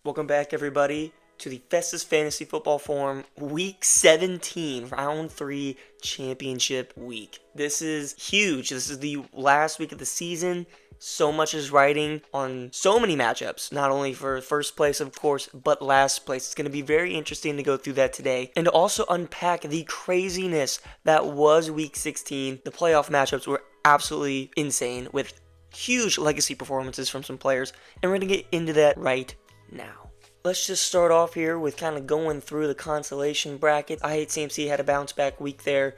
Welcome back, everybody, to the Festus Fantasy Football Forum Week 17, Round 3 Championship Week. This is huge. This is the last week of the season. So much is riding on so many matchups, not only for first place, of course, but last place. It's going to be very interesting to go through that today and to also unpack the craziness that was Week 16. The playoff matchups were absolutely insane with huge legacy performances from some players, and we're going to get into that right now. Let's just start off here with kind of going through the consolation bracket. I Hate CMC had a bounce back week there.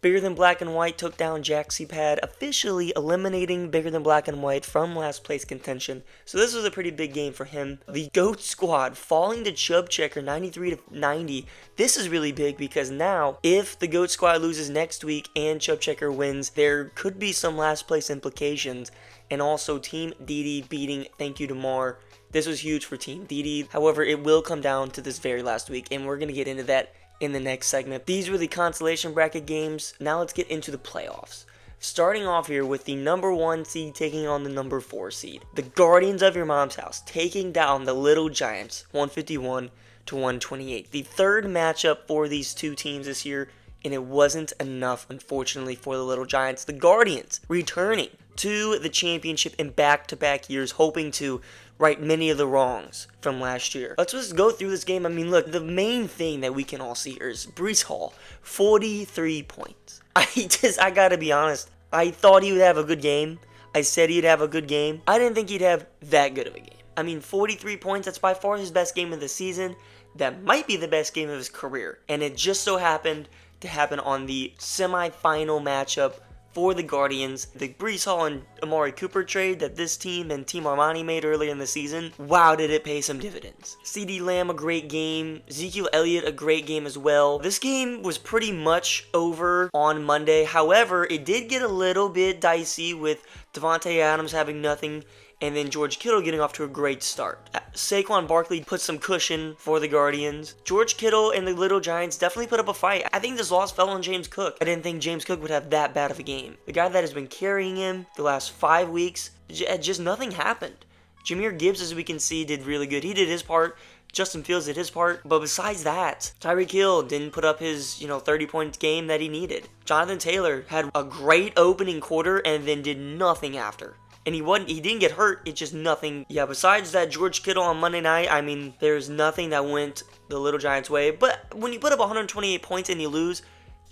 Bigger Than Black and White took down JaxyPad, officially eliminating Bigger Than Black and White from last place contention. So this was a pretty big game for him. The GOAT Squad falling to Chub Checker 93-90. This is really big because now, if the GOAT Squad loses next week and Chub Checker wins, there could be some last place implications. And also Team DD beating Thank You to Mar. This was huge for Team DD. However, it will come down to this very last week, and we're going to get into that in the next segment. These were the consolation bracket games. Now let's get into the playoffs. Starting off here with the number 1 seed taking on the number 4 seed. The Guardians of Your Mom's House taking down the Little Giants 151-128. The third matchup for these two teams this year, and it wasn't enough, unfortunately, for the Little Giants. The Guardians returning to the championship in back-to-back years, hoping to right many of the wrongs from last year. Let's just go through this game. I mean, look, the main thing that we can all see here is Breece Hall, 43 points. I gotta be honest, I thought he would have a good game. I said he'd have a good game. I didn't think he'd have that good of a game. I mean, 43 points, that's by far his best game of the season. That might be the best game of his career. And it just so happened to happen on the semifinal matchup for the Guardians. The Breece Hall and Amari Cooper trade that this team and Team Armani made earlier in the season, wow, did it pay some dividends. CeeDee Lamb, a great game. Ezekiel Elliott, a great game as well. This game was pretty much over on Monday. However, it did get a little bit dicey with Davante Adams having nothing, and then George Kittle getting off to a great start. Saquon Barkley put some cushion for the Guardians. George Kittle and the Little Giants definitely put up a fight. I think this loss fell on James Cook. I didn't think James Cook would have that bad of a game. The guy that has been carrying him the last 5 weeks, just nothing happened. Jahmyr Gibbs, as we can see, did really good. He did his part. Justin Fields did his part. But besides that, Tyreek Hill didn't put up his 30-point game that he needed. Jonathan Taylor had a great opening quarter and then did nothing after. And he didn't get hurt, it's just nothing. Yeah, besides that George Kittle on Monday night, I mean, there's nothing that went the Little Giants' way. But when you put up 128 points and you lose,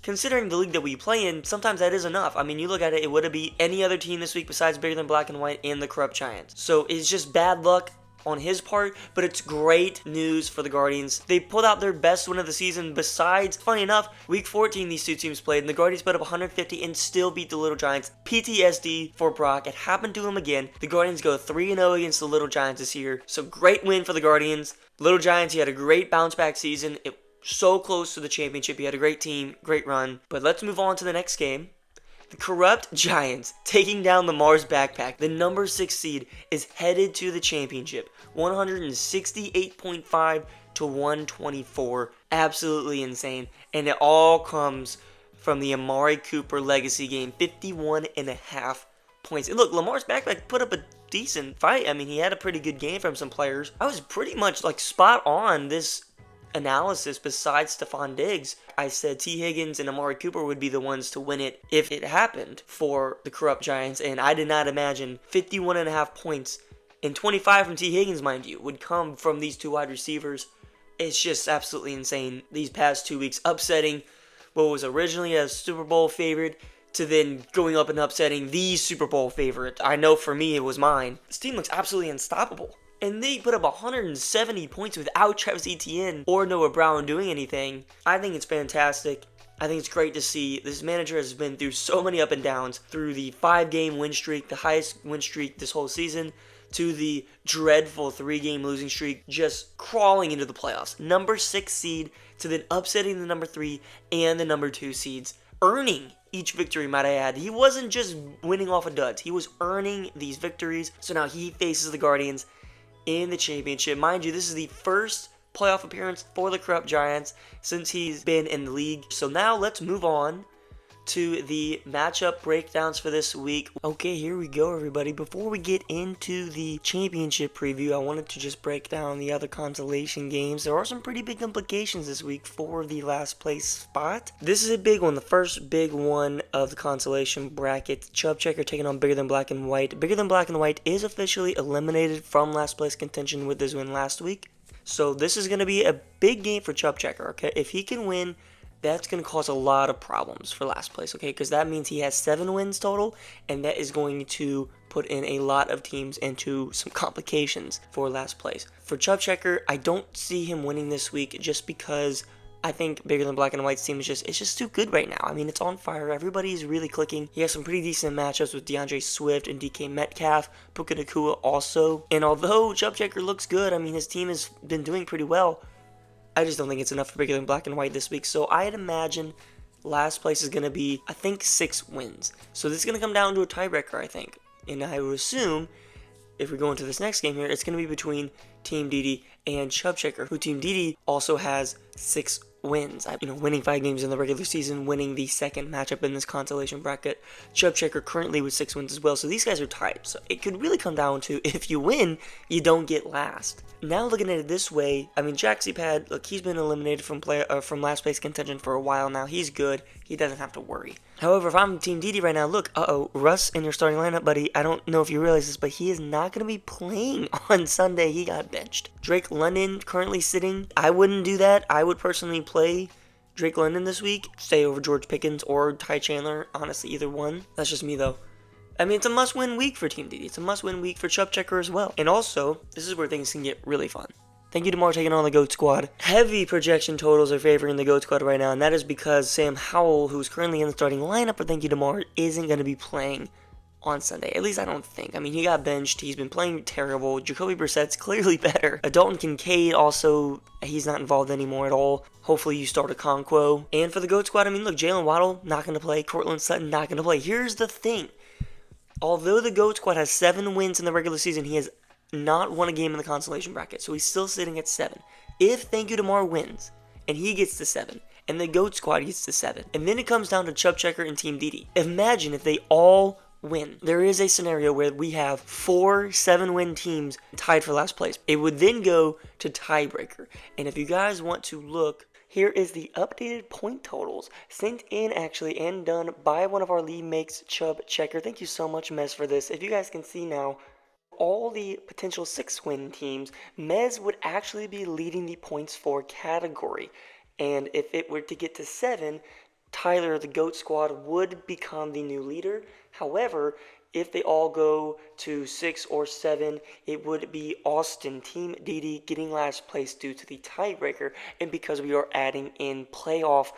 considering the league that we play in, sometimes that is enough. I mean, you look at it, it would have beat any other team this week besides Bigger Than Black and White and the Corrupt Giants. So it's just bad luck on his part, but it's great news for the Guardians. They pulled out their best win of the season besides, funny enough, week 14 these two teams played, and the Guardians put up 150 and still beat the Little Giants. PTSD for Brock. It happened to him again. The Guardians go 3-0 against the Little Giants this year, so great win for the Guardians. Little Giants, he had a great bounce back season. It so close to the championship. He had a great team, great run. But let's move on to the next game. The Corrupt Giants taking down the Mars Backpack. The number 6 seed is headed to the championship. 168.5-124. Absolutely insane. And it all comes from the Amari Cooper legacy game. 51.5 points. And look, Lamar's Backpack put up a decent fight. I mean, he had a pretty good game from some players. I was pretty much spot on this analysis besides Stephon Diggs. I said T. Higgins and Amari Cooper would be the ones to win it if it happened for the Corrupt Giants, and I did not imagine 51.5 points, and 25 from T. Higgins, mind you, would come from these two wide receivers. It's just absolutely insane these past 2 weeks, upsetting what was originally a Super Bowl favorite to then going up and upsetting the Super Bowl favorite. I know for me it was mine. This team looks absolutely unstoppable. And they put up 170 points without Travis Etienne or Noah Brown doing anything. I think it's fantastic. I think it's great to see. This manager has been through so many up and downs. Through the 5-game win streak, the highest win streak this whole season, to the dreadful 3-game losing streak, just crawling into the playoffs. Number 6 seed to then upsetting the number 3 and the number 2 seeds. Earning each victory, might I add. He wasn't just winning off of duds. He was earning these victories. So now he faces the Guardians in the championship. Mind you, this is the first playoff appearance for the Corrupt Giants since he's been in the league. So now let's move on to the matchup breakdowns for this week. Okay, here we go, everybody. Before we get into the championship preview, I wanted to just break down the other consolation games. There are some pretty big implications this week for the last place spot. This is a big one, the first big one of the consolation bracket. Chub Checker taking on Bigger Than Black and White. Bigger Than Black and White is officially eliminated from last place contention with his win last week. So this is going to be a big game for Chub Checker, okay? If he can win, that's going to cause a lot of problems for last place, okay? Because that means he has 7 wins total, and that is going to put in a lot of teams into some complications for last place. For Chub Checker, I don't see him winning this week just because I think Bigger Than Black and White's team is just too good right now. I mean, it's on fire. Everybody's really clicking. He has some pretty decent matchups with DeAndre Swift and DK Metcalf, Puka Nacua also. And although Chub Checker looks good, I mean, his team has been doing pretty well. I just don't think it's enough for Bigger Than Black and White this week. So I'd imagine last place is going to be, I think, 6 wins. So this is going to come down to a tiebreaker, I think. And I would assume, if we go into this next game here, it's going to be between Team DD and Chub Checker, who Team DD also has 6 wins. Winning 5 games in the regular season, winning the second matchup in this consolation bracket. Chub Checker currently with 6 wins as well, so these guys are tied. So it could really come down to, if you win, you don't get last. Now looking at it this way, I mean, Jaxie Pad, look, he's been eliminated from last place contention for a while now. He's good. He doesn't have to worry. However, if I'm Team DD right now, look, Russ in your starting lineup, buddy, I don't know if you realize this, but he is not going to be playing on Sunday. He got benched. Drake London currently sitting. I wouldn't do that. I would personally play Drake London this week, stay over George Pickens or Ty Chandler. Honestly, either one. That's just me, though. I mean, it's a must-win week for Team DD. It's a must-win week for Chub Checker as well. And also, this is where things can get really fun. Thank you to Demar taking on the GOAT Squad. Heavy projection totals are favoring the GOAT Squad right now, and that is because Sam Howell, who's currently in the starting lineup for Thank You Demar, isn't going to be playing on Sunday. At least I don't think. I mean, he got benched. He's been playing terrible. Jacoby Brissett's clearly better. Dalton Kincaid also, he's not involved anymore at all. Hopefully you start a Conquo. And for the GOAT Squad, I mean, look, Jalen Waddle, not going to play. Cortland Sutton, not going to play. Here's the thing. Although the GOAT Squad has 7 wins in the regular season, he has not won a game in the consolation bracket. So he's still sitting at 7. If Thank You Demar wins, and he gets to 7, and the GOAT Squad gets to 7, and then it comes down to Chub Checker and Team DD. Imagine if they all win. There is a scenario where we have 4 7-win teams tied for last place. It would then go to tiebreaker. And if you guys want to look, here is the updated point totals sent in actually and done by one of our league mates, Chub Checker. Thank you so much, Mez, for this. If you guys can see now, all the potential 6-win teams, Mez would actually be leading the points for category. And if it were to get to 7, Tyler, the GOAT Squad, would become the new leader. However, if they all go to 6 or 7, it would be Austin, Team DD, getting last place due to the tiebreaker, and because we are adding in playoff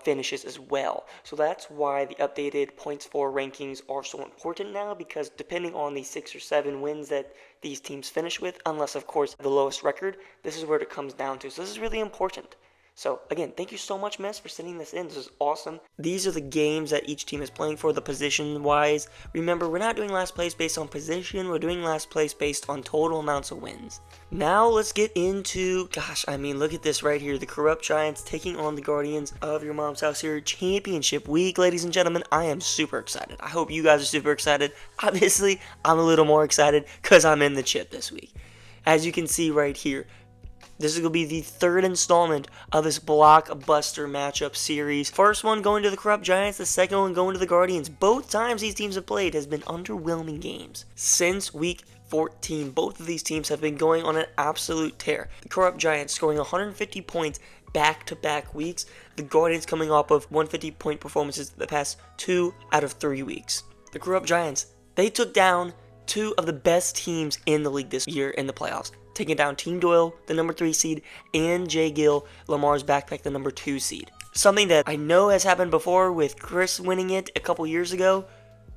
finishes as well. So that's why the updated points for rankings are so important now, because depending on the 6 or 7 wins that these teams finish with, unless of course the lowest record, this is where it comes down to. So this is really important. So, again, thank you so much, Mess, for sending this in. This is awesome. These are the games that each team is playing for, the position-wise. Remember, we're not doing last place based on position. We're doing last place based on total amounts of wins. Now, let's get into, look at this right here. The Corrupt Giants taking on the Guardians of Your Mom's House here. Championship week, ladies and gentlemen. I am super excited. I hope you guys are super excited. Obviously, I'm a little more excited because I'm in the chip this week. As you can see right here, this is going to be the 3rd installment of this blockbuster matchup series. First one going to the Corrupt Giants, the second one going to the Guardians. Both times these teams have played has been underwhelming games. Since week 14, both of these teams have been going on an absolute tear. The Corrupt Giants scoring 150 points back-to-back weeks. The Guardians coming off of 150-point performances the past 2 out of 3 weeks. The Corrupt Giants, they took down 2 of the best teams in the league this year in the playoffs, taking down Team Doyle, the number 3 seed, and Jay Gill, Lamar's backpack, the number 2 seed. Something that I know has happened before with Chris winning it a couple years ago.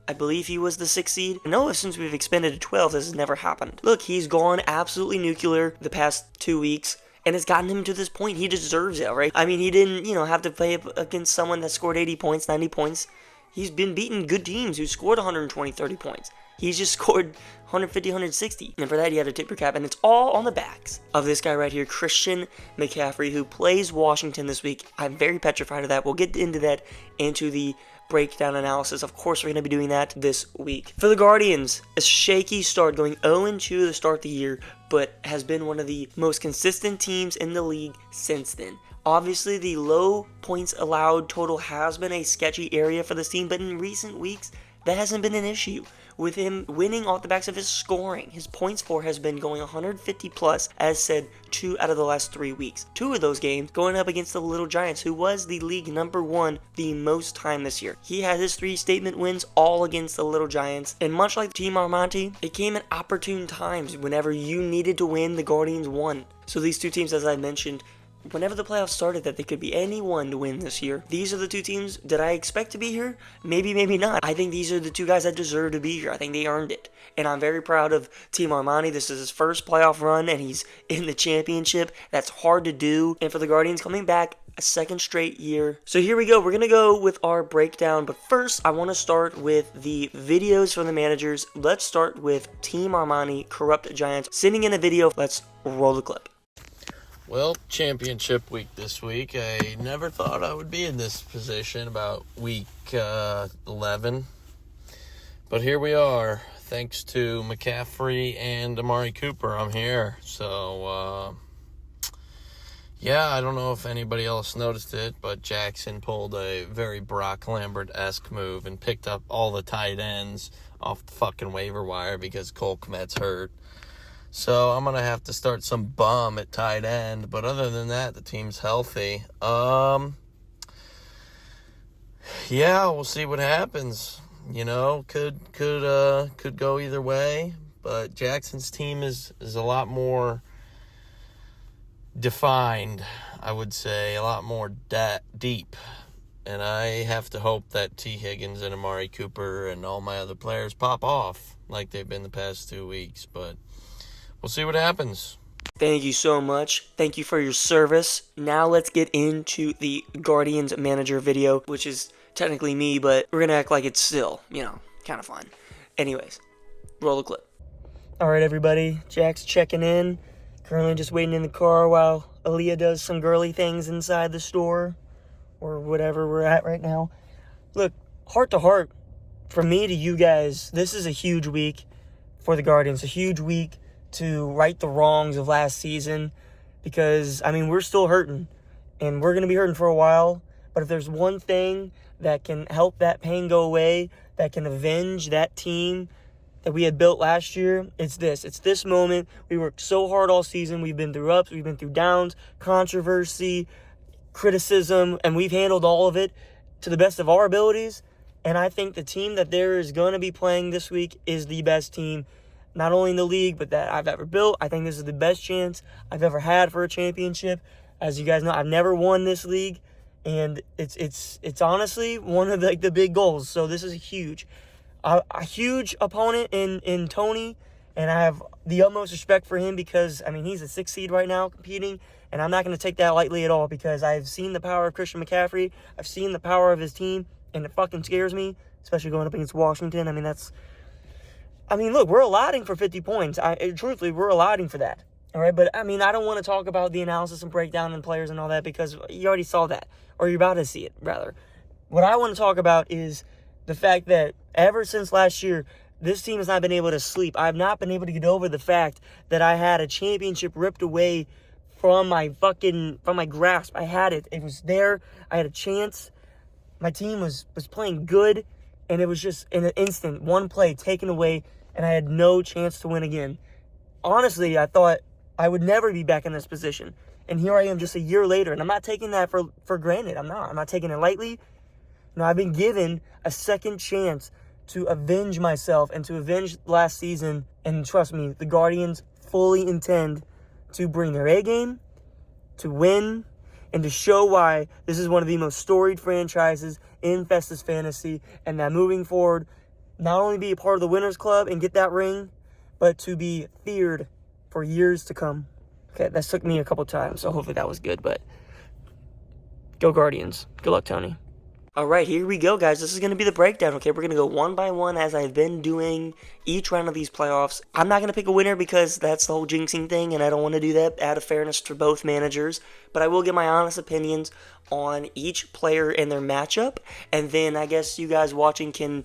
I believe he was the 6th seed. I know since we've expanded to 12, this has never happened. Look, he's gone absolutely nuclear the past 2 weeks, and it's gotten him to this point. He deserves it, right? I mean, he didn't, have to play against someone that scored 80 points, 90 points. He's been beating good teams who scored 120, 30 points. He's just scored 150, 160. And for that, he had to tip your cap. And it's all on the backs of this guy right here, Christian McCaffrey, who plays Washington this week. I'm very petrified of that. We'll get into that into the breakdown analysis. Of course, we're going to be doing that this week. For the Guardians, a shaky start, going 0-2 to start the year, but has been one of the most consistent teams in the league since then. Obviously, the low points allowed total has been a sketchy area for this team, but in recent weeks, that hasn't been an issue. With him winning off the backs of his scoring, his points for has been going 150 plus, as said, 2 out of the last 3 weeks. 2 of those games going up against the Little Giants, who was the league number 1 the most time this year. He had his 3 statement wins all against the Little Giants, and much like Team Armani, it came at opportune times. Whenever you needed to win, the Guardians won. So these 2 teams, as I mentioned, whenever the playoffs started, that they could be anyone to win this year. These are the 2 teams that I expect to be here. Maybe, maybe not. I think these are the 2 guys that deserve to be here. I think they earned it. And I'm very proud of Team Armani. This is his first playoff run, and he's in the championship. That's hard to do. And for the Guardians, coming back a second straight year. So here we go. We're going to go with our breakdown. But first, I want to start with the videos from the managers. Let's start with Team Armani, Corrupt Giants. Sending in a video. Let's roll the clip. Well, championship week this week. I never thought I would be in this position about week 11. But here we are. Thanks to McCaffrey and Amari Cooper, I'm here. So, yeah, I don't know if anybody else noticed it, but Jackson pulled a very Brock Lambert-esque move and picked up all the tight ends off the fucking waiver wire because Cole Kmet's hurt. So I'm going to have to start some bum at tight end. But other than that, the team's healthy. Yeah, we'll see what happens. You know, could go either way. But Jackson's team is a lot more defined, I would say. A lot more deep. And I have to hope that T. Higgins and Amari Cooper and all my other players pop off like they've been the past 2 weeks. But we'll see what happens. Thank you so much. Thank you for your service. Now let's get into the Guardians manager video, which is technically me, but we're going to act like it's still, kind of fun. Anyways, roll the clip. All right, everybody. Jack's checking in. Currently just waiting in the car while Aaliyah does some girly things inside the store or whatever we're at right now. Look, heart to heart, from me to you guys, this is a huge week for the Guardians. A huge week to right the wrongs of last season because, we're still hurting and we're going to be hurting for a while. But if there's one thing that can help that pain go away, that can avenge that team that we had built last year, it's this. It's this moment. We worked so hard all season. We've been through ups, we've been through downs, controversy, criticism, and we've handled all of it to the best of our abilities. And I think the team that there is going to be playing this week is the best team, not only in the league, but that I've ever built. I think this is the best chance I've ever had for a championship. As you guys know, I've never won this league, and it's honestly one of the big goals. So this is a huge opponent in Tony, and I have the utmost respect for him because, he's a 6th seed right now competing, and I'm not going to take that lightly at all because I've seen the power of Christian McCaffrey. I've seen the power of his team, and it fucking scares me, especially going up against Washington. Look, we're allotting for 50 points. Truthfully, we're allotting for that. All right, but I don't want to talk about the analysis and breakdown and players and all that because you already saw that, or you're about to see it, rather. What I want to talk about is the fact that ever since last year, this team has not been able to sleep. I've not been able to get over the fact that I had a championship ripped away from my grasp. I had it. It was there. I had a chance. My team was playing good, and it was just in an instant, one play taken away, and I had no chance to win again. Honestly, I thought I would never be back in this position. And here I am just a year later, and I'm not taking that for granted. I'm not taking it lightly. I've been given a second chance to avenge myself and to avenge last season. And trust me, the Guardians fully intend to bring their A game, to win, and to show why this is one of the most storied franchises in Festus Fantasy, and that moving forward, not only be a part of the Winners Club and get that ring, but to be feared for years to come. Okay, that took me a couple times, so hopefully that was good, but go Guardians. Good luck, Tony. Alright, here we go, guys. This is going to be the breakdown, okay? We're going to go one by one as I've been doing each round of these playoffs. I'm not going to pick a winner because that's the whole jinxing thing, and I don't want to do that out of fairness to both managers. But I will give my honest opinions on each player and their matchup, and then I guess you guys watching can,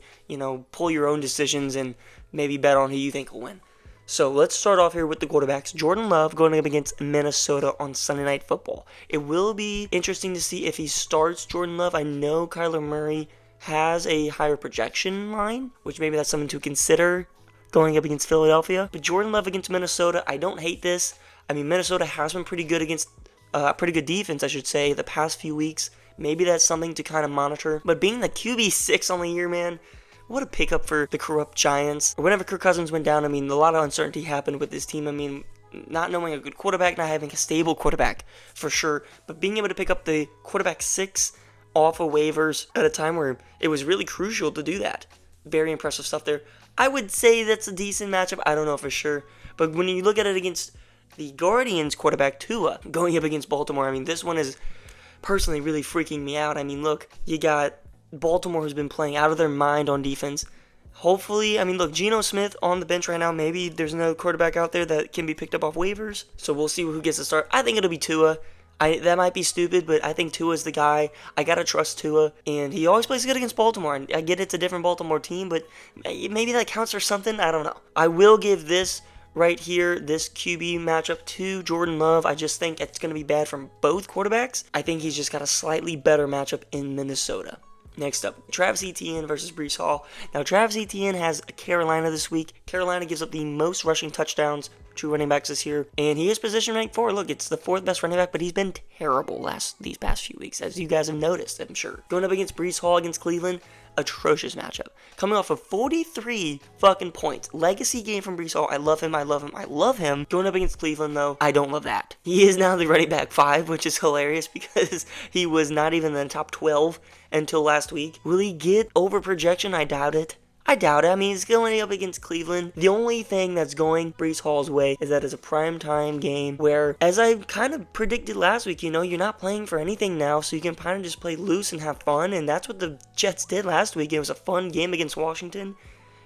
pull your own decisions and maybe bet on who you think will win. So let's start off here with the quarterbacks. Jordan Love going up against Minnesota on Sunday Night Football. It will be interesting to see if he starts Jordan Love. I know Kyler Murray has a higher projection line, which maybe that's something to consider going up against Philadelphia. But Jordan Love against Minnesota, I don't hate this. I mean, Minnesota has been pretty good against pretty good defense, I should say, the past few weeks. Maybe that's something to kind of monitor. But being the QB6 on the year, man, what a pickup for the corrupt Giants. Whenever Kirk Cousins went down, I mean, a lot of uncertainty happened with this team. I mean, not knowing a good quarterback, not having a stable quarterback, for sure. But being able to pick up the quarterback 6 off of waivers at a time where it was really crucial to do that. Very impressive stuff there. I would say that's a decent matchup. I don't know for sure. But when you look at it against the Guardians quarterback Tua going up against Baltimore, I mean, this one is personally really freaking me out. I mean, look, you got Baltimore who's been playing out of their mind on defense. Hopefully, I mean, look, Geno Smith on the bench right now. Maybe there's another quarterback out there that can be picked up off waivers. So we'll see who gets the start. I think it'll be Tua. That might be stupid, but I think Tua's the guy. I gotta trust Tua, and he always plays good against Baltimore. And I get it's a different Baltimore team, but maybe that counts for something. I don't know. I will give this right here, this QB matchup to Jordan Love. I just think it's going to be bad from both quarterbacks. I think he's just got a slightly better matchup in Minnesota. Next up, Travis Etienne versus Breece Hall. Now, Travis Etienne has Carolina this week. Carolina gives up the most rushing touchdowns to running backs this year, and he is position ranked 4. Look, it's the 4th best running back, but he's been terrible these past few weeks, as you guys have noticed, I'm sure. Going up against Breece Hall against Cleveland, atrocious matchup. Coming off of 43 fucking points. Legacy game from Breece Hall. I love him. Going up against Cleveland, though, I don't love that. He is now the running back 5, which is hilarious because he was not even in the top 12 until last week. Will he get over projection? I doubt it. I mean, he's going up against Cleveland. The only thing that's going Breece Hall's way is that it's a primetime game where, as I kind of predicted last week, you're not playing for anything now, so you can kind of just play loose and have fun, and that's what the Jets did last week. It was a fun game against Washington,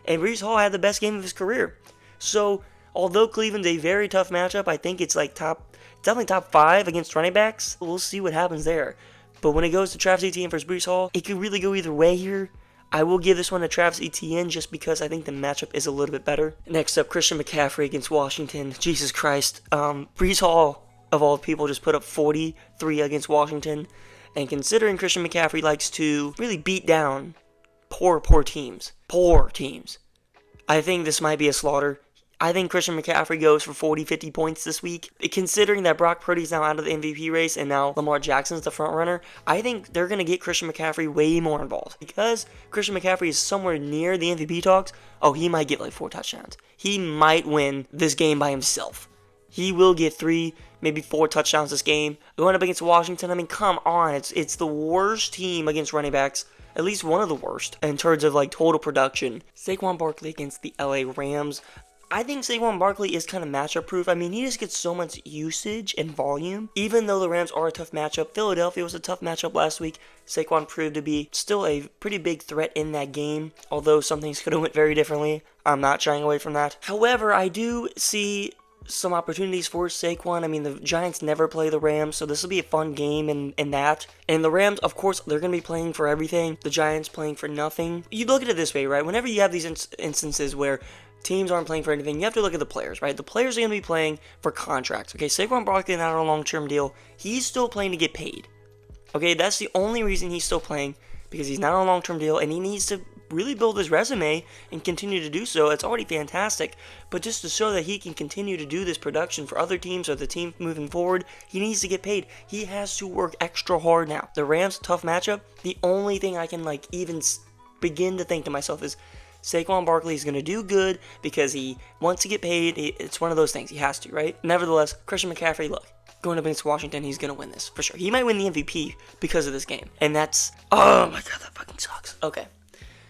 and Breece Hall had the best game of his career. So, although Cleveland's a very tough matchup, I think it's definitely top 5 against running backs. We'll see what happens there. But when it goes to Travis Etienne versus Breece Hall, it could really go either way here. I will give this one to Travis Etienne just because I think the matchup is a little bit better. Next up, Christian McCaffrey against Washington. Jesus Christ. Breece Hall, of all people, just put up 43 against Washington. And considering Christian McCaffrey likes to really beat down poor teams. I think this might be a slaughter. I think Christian McCaffrey goes for 40-50 points this week. Considering that Brock Purdy's now out of the MVP race and now Lamar Jackson's the front runner, I think they're going to get Christian McCaffrey way more involved. Because Christian McCaffrey is somewhere near the MVP talks, he might get like 4 touchdowns. He might win this game by himself. He will get 3, maybe 4 touchdowns this game. Going up against Washington, I mean, come on. It's the worst team against running backs. At least one of the worst in terms of like total production. Saquon Barkley against the LA Rams. I think Saquon Barkley is kind of matchup proof. I mean, he just gets so much usage and volume. Even though the Rams are a tough matchup, Philadelphia was a tough matchup last week. Saquon proved to be still a pretty big threat in that game, although some things could have went very differently. I'm not shying away from that. However, I do see some opportunities for Saquon. I mean, the Giants never play the Rams, so this will be a fun game in that. And the Rams, of course, they're going to be playing for everything. The Giants playing for nothing. You look at it this way, right? Whenever you have these instances where teams aren't playing for anything, you have to look at the players, right? The players are going to be playing for contracts. Okay, Saquon Barkley not on a long-term deal. He's still playing to get paid. Okay, that's the only reason he's still playing, because he's not on a long-term deal, and he needs to really build his resume and continue to do so. It's already fantastic, but just to show that he can continue to do this production for other teams or the team moving forward, he needs to get paid. He has to work extra hard now. The Rams, tough matchup. The only thing I can even begin to think to myself is Saquon Barkley is going to do good because he wants to get paid. It's one of those things. He has to, right? Nevertheless, Christian McCaffrey, look, going up against Washington, he's going to win this for sure. He might win the MVP because of this game. And that's, oh my God, that fucking sucks. Okay.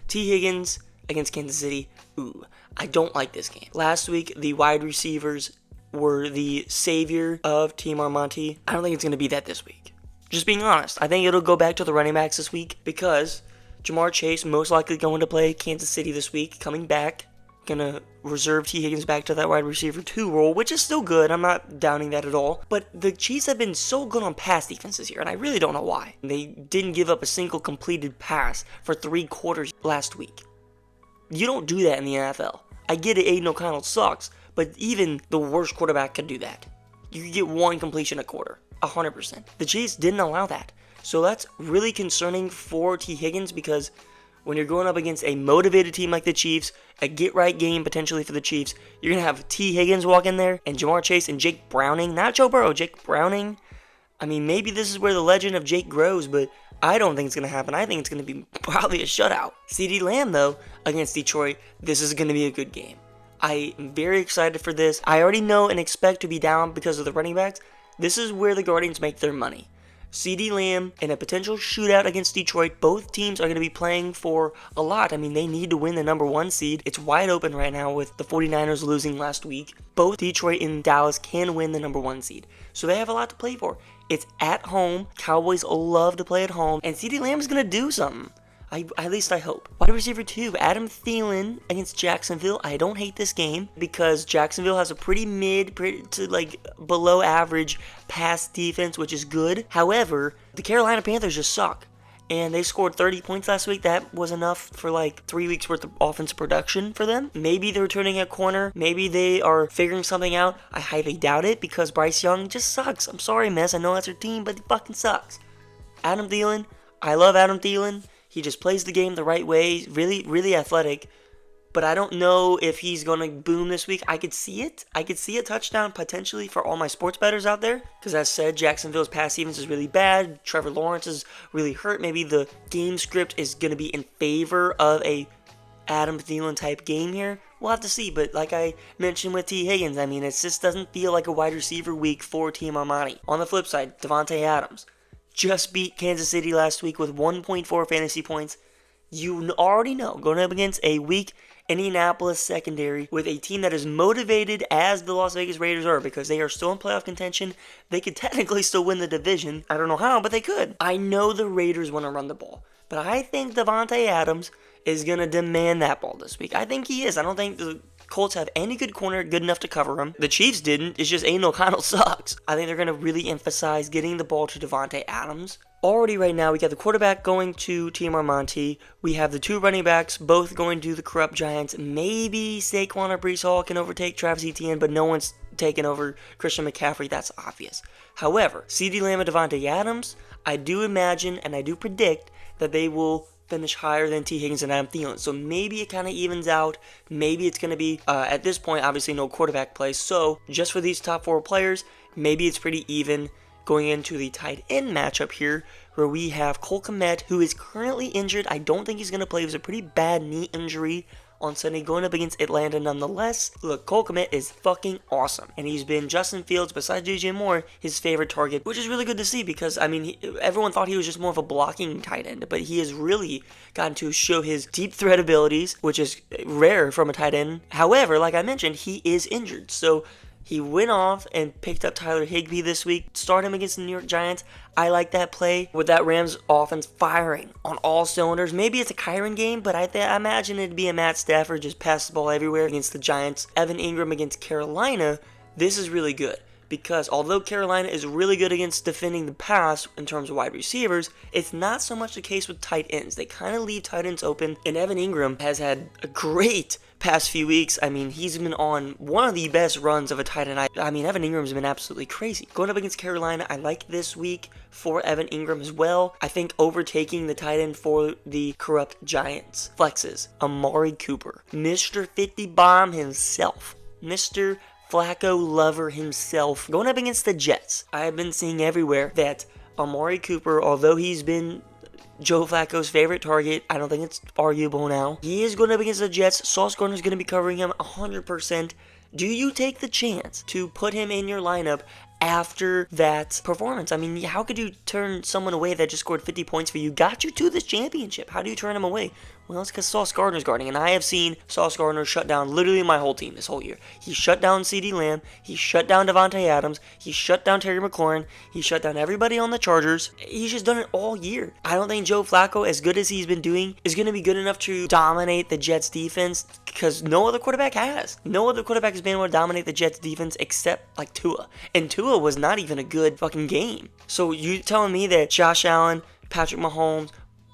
T. Higgins against Kansas City. Ooh, I don't like this game. Last week, the wide receivers were the savior of Team Armonte. I don't think it's going to be that this week. Just being honest. I think it'll go back to the running backs this week because Ja'Marr Chase most likely going to play Kansas City this week, coming back. Gonna reserve T. Higgins back to that wide receiver 2 role, which is still good. I'm not downing that at all. But the Chiefs have been so good on pass defense this year, and I really don't know why. They didn't give up a single completed pass for 3 quarters last week. You don't do that in the NFL. I get it, Aiden O'Connell sucks, but even the worst quarterback could do that. You could get 1 completion a quarter, 100%. The Chiefs didn't allow that. So that's really concerning for T. Higgins because when you're going up against a motivated team like the Chiefs, a get-right game potentially for the Chiefs, you're going to have T. Higgins walk in there and Ja'Marr Chase and Jake Browning, not Joe Burrow, Jake Browning. I mean, maybe this is where the legend of Jake grows, but I don't think it's going to happen. I think it's going to be probably a shutout. CeeDee Lamb, though, against Detroit, this is going to be a good game. I am very excited for this. I already know and expect to be down because of the running backs. This is where the Guardians make their money. CeeDee Lamb in a potential shootout against Detroit. Both teams are going to be playing for a lot. I mean, they need to win the number 1 seed. It's wide open right now with the 49ers losing last week. Both Detroit and Dallas can win the number 1 seed. So they have a lot to play for. It's at home. Cowboys love to play at home. And CeeDee Lamb is going to do something. At least I hope. Wide receiver 2, Adam Thielen against Jacksonville. I don't hate this game because Jacksonville has a pretty below average pass defense, which is good. However, the Carolina Panthers just suck. And they scored 30 points last week. That was enough for 3 weeks worth of offensive production for them. Maybe they're turning a corner. Maybe they are figuring something out. I highly doubt it because Bryce Young just sucks. I'm sorry, Miss. I know that's your team, but he fucking sucks. Adam Thielen. I love Adam Thielen. He just plays the game the right way, really, really athletic. But I don't know if he's going to boom this week. I could see it. I could see a touchdown potentially for all my sports bettors out there. Because as said, Jacksonville's pass defense is really bad. Trevor Lawrence is really hurt. Maybe the game script is going to be in favor of a Adam Thielen type game here. We'll have to see. But like I mentioned with T. Higgins, I mean, it just doesn't feel like a wide receiver week for Team Armani. On the flip side, Davante Adams just beat Kansas City last week with 1.4 fantasy points. You already know, going up against a weak Indianapolis secondary with a team that is motivated as the Las Vegas Raiders are because they are still in playoff contention. They could technically still win the division. I don't know how, but they could. I know the Raiders want to run the ball, but I think Davante Adams is going to demand that ball this week. I think he is. I don't think the Colts have any good corner good enough to cover him. The Chiefs didn't. It's just Aiden O'Connell sucks. I think they're going to really emphasize getting the ball to Davante Adams. Already right now, we got the quarterback going to Team Armani. We have the 2 running backs both going to the corrupt Giants. Maybe Saquon or Breece Hall can overtake Travis Etienne, but no one's taken over Christian McCaffrey. That's obvious. However, CeeDee Lamb and Davante Adams, I do imagine and I do predict that they will finish higher than T. Higgins and Adam Thielen. So maybe it kind of evens out. Maybe it's going to be, at this point, obviously no quarterback play. So just for these top 4 players, maybe it's pretty even going into the tight end matchup here where we have Cole Kmet, who is currently injured. I don't think he's going to play. It was a pretty bad knee injury on Sunday going up against Atlanta nonetheless. Look, Cole Kmet is fucking awesome. And he's been Justin Fields, besides DJ Moore, his favorite target, which is really good to see because, I mean, everyone thought he was just more of a blocking tight end, but he has really gotten to show his deep threat abilities, which is rare from a tight end. However, like I mentioned, he is injured. So he went off and picked up Tyler Higbee this week, started him against the New York Giants. I like that play with that Rams offense firing on all cylinders. Maybe it's a Kyren game, but I imagine it'd be a Matt Stafford just pass the ball everywhere against the Giants. Evan Ingram against Carolina, this is really good. Because although Carolina is really good against defending the pass in terms of wide receivers, it's not so much the case with tight ends. They kind of leave tight ends open, and Evan Ingram has had a great past few weeks. I mean, he's been on one of the best runs of a tight end. I mean, Evan Ingram's been absolutely crazy. Going up against Carolina, I like this week for Evan Ingram as well. I think overtaking the tight end for the corrupt Giants flexes Amari Cooper, Mr. 50 Bomb himself, Mr. Flacco lover himself, going up against the Jets. I have been seeing everywhere that Amari Cooper, although he's been Joe Flacco's favorite target, I don't think it's arguable now, he is going up against the Jets. Sauce Gardner's going to be covering him 100%. Do you take the chance to put him in your lineup after that performance. I mean, how could you turn someone away that just scored 50 points for you, got you to this championship? How do you turn him away? Well, it's because Sauce Gardner's guarding, and I have seen Sauce Gardner shut down literally my whole team this whole year. He shut down CeeDee Lamb, he shut down Devontae Adams, he shut down Terry McLaurin, he shut down everybody on the Chargers. He's just done it all year. I don't think Joe Flacco, as good as he's been doing, is going to be good enough to dominate the Jets defense, because no other quarterback has. No other quarterback has been able to dominate the Jets defense except like Tua. And Tua was not even a good fucking game. So you telling me that Josh Allen, Patrick Mahomes,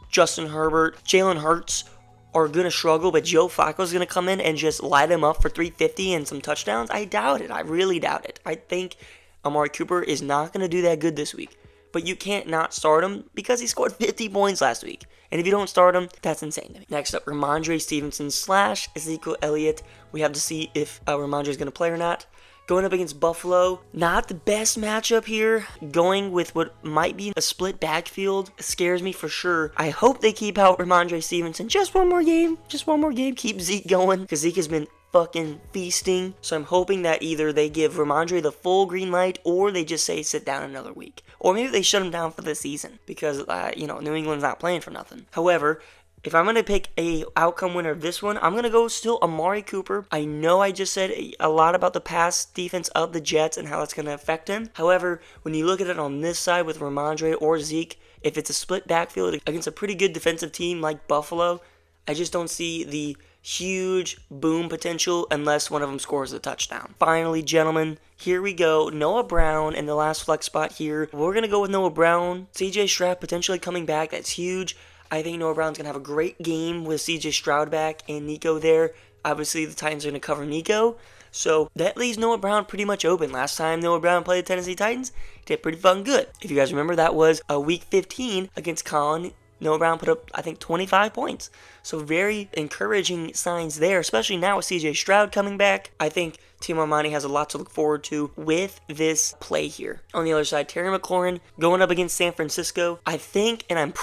Justin Herbert, Jalen Hurts are going to struggle, but Joe Flacco's going to come in and just light him up for 350 and some touchdowns? I doubt it. I really doubt it. I think Amari Cooper is not going to do that good this week. But you can't not start him because he scored 50 points last week. And if you don't start him, that's insane to me. Next up, Ramondre Stevenson / Ezekiel Elliott. We have to see if Ramondre is going to play or not. Going up against Buffalo, not the best matchup here. Going with what might be a split backfield scares me for sure. I hope they keep out Ramondre Stevenson just one more game. Just one more game. Keep Zeke going, because Zeke has been fucking feasting. So I'm hoping that either they give Ramondre the full green light, or they just say sit down another week. Or maybe they shut him down for the season, because, New England's not playing for nothing. However, if I'm going to pick a outcome winner of this one, I'm going to go still Amari Cooper. I know I just said a lot about the pass defense of the Jets and how that's going to affect him. However, when you look at it on this side with Ramondre or Zeke, if it's a split backfield against a pretty good defensive team like Buffalo, I just don't see the huge boom potential unless one of them scores a touchdown. Finally, gentlemen, here we go. Noah Brown in the last flex spot here. We're going to go with Noah Brown. CJ Stroud potentially coming back. That's huge. I think Noah Brown's going to have a great game with CJ Stroud back and Nico there. Obviously, the Titans are going to cover Nico. So that leaves Noah Brown pretty much open. Last time Noah Brown played the Tennessee Titans, he did pretty fucking good. If you guys remember, that was a Week 15 against Colin. Noah Brown put up, I think, 25 points. So very encouraging signs there, especially now with CJ Stroud coming back. I think Team Armani has a lot to look forward to with this play here. On the other side, Terry McLaurin going up against San Francisco. I think, and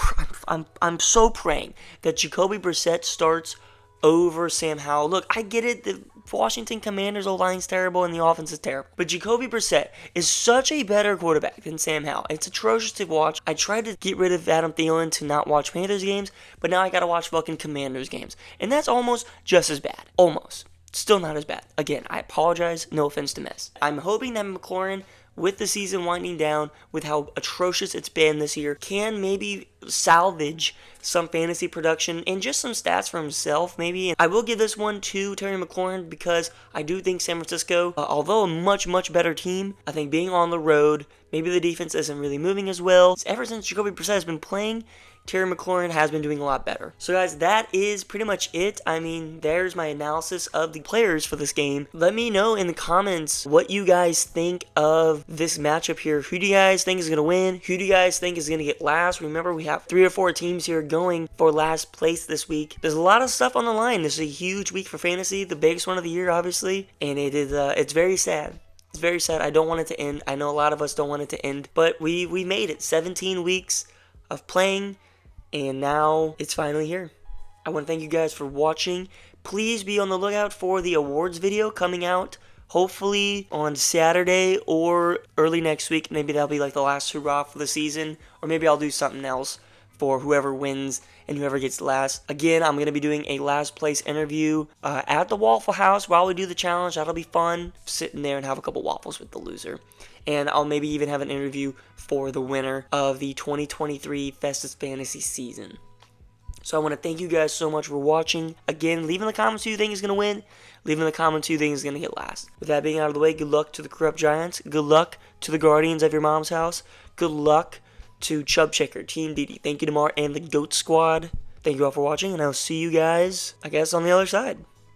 I'm so praying that Jacoby Brissett starts over Sam Howell. Look, I get it. The Washington Commanders' O-line's terrible and the offense is terrible. But Jacoby Brissett is such a better quarterback than Sam Howell. It's atrocious to watch. I tried to get rid of Adam Thielen to not watch Panthers games, but now I gotta watch fucking Commanders games. And that's almost just as bad. Almost. Still not as bad. Again, I apologize. No offense to Mess. I'm hoping that McLaurin, with the season winding down, with how atrocious it's been this year, can maybe salvage some fantasy production and just some stats for himself, maybe. And I will give this one to Terry McLaurin because I do think San Francisco, although a much, much better team, I think being on the road, maybe the defense isn't really moving as well. Ever since Jacoby Brissett has been playing, Terry McLaurin has been doing a lot better. So guys, that is pretty much it. I mean, there's my analysis of the players for this game. Let me know in the comments what you guys think of this matchup here. Who do you guys think is going to win? Who do you guys think is going to get last? Remember, we have 3 or 4 teams here going for last place this week. There's a lot of stuff on the line. This is a huge week for fantasy, the biggest one of the year, obviously. And it's very sad. It's very sad. I don't want it to end. I know a lot of us don't want it to end. But we made it. 17 weeks of playing. And now it's finally here. I want to thank you guys for watching. Please be on the lookout for the awards video coming out hopefully on Saturday or early next week. Maybe that'll be like the last hurrah for the season. Or maybe I'll do something else for whoever wins and whoever gets last. Again, I'm going to be doing a last place interview at the Waffle House while we do the challenge. That'll be fun. Sitting there and have a couple waffles with the loser. And I'll maybe even have an interview for the winner of the 2023 Festus Fantasy season. So I want to thank you guys so much for watching. Again, leave in the comments who you think is going to win. Leave in the comments who you think is going to get last. With that being out of the way, good luck to the Corrupt Giants. Good luck to the Guardians of your mom's house. Good luck to Chub Checker, Team DD. Thank you to Mar and the GOAT Squad. Thank you all for watching, and I'll see you guys, I guess, on the other side.